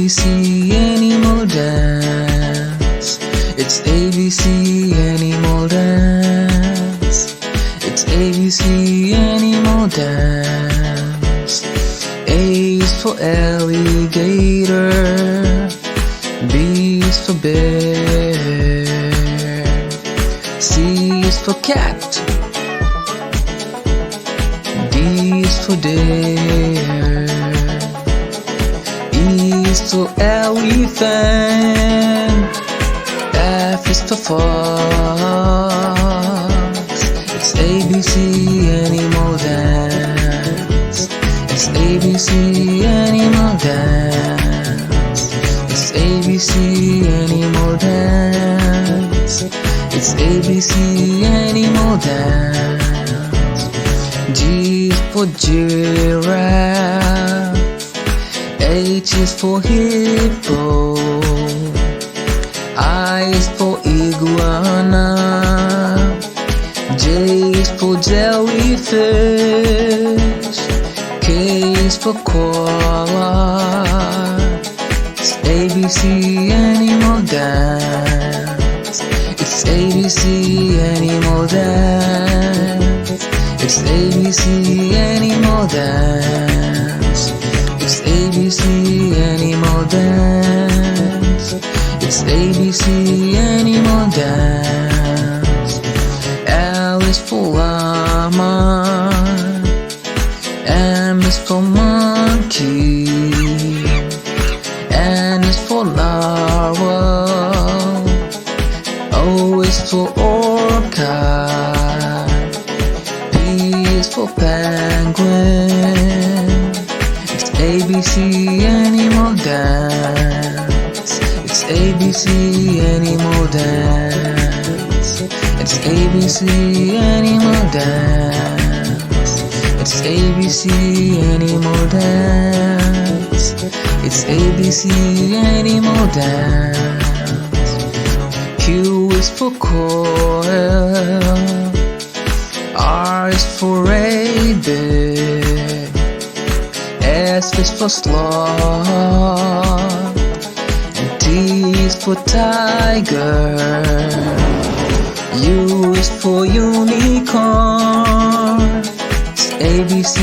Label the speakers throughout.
Speaker 1: ABC animal dance. It's ABC animal dance. It's ABC animal dance. A is for alligator. B is for bear. C is for cat. D is for deer. E is for elephant. F is for fox. It's ABC animal dance. It's ABC animal dance. It's ABC animal dance. It's ABC animal dance. G is for giraffe. H is for hippo. I is for iguana. J is for jellyfish. K is for koala. It's ABC animal dance. It's ABC animal dance. It's ABC animal dance. It's ABC animal dance. It's ABC animal dance. L is for llama. M is for monkey. N is for narwhal. O is for orca. P is for penguin. It's ABC animal dance. It's ABC animal dance. It's ABC animal dance. It's ABC animal dance. It's ABC animal dance. Q is for coil. R is for rabbit. S is for sloth. And T is for tiger. U is for unicorn. It's ABC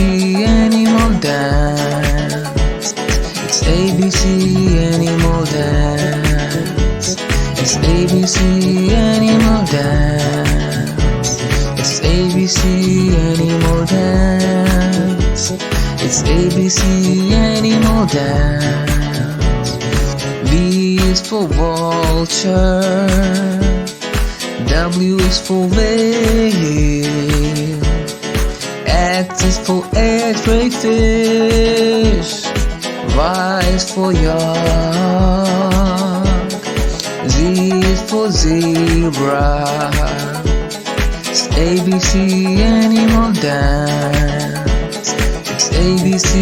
Speaker 1: animal dance. It's ABC animal dance. It's ABC animal dance. It's ABC animal dance. It's ABC animal dance. V is for vulture. W is for whale. X is for x-ray fish. Y is for yak. Z is for zebra. It's ABC animal dance. It's ABC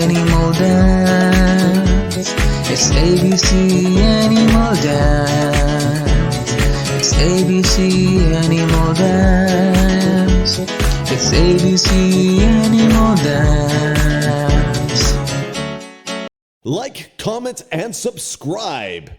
Speaker 1: animal dance. It's ABC animal dance. It's ABC animal dance. It's ABC animal dance.
Speaker 2: Like, comment, and subscribe.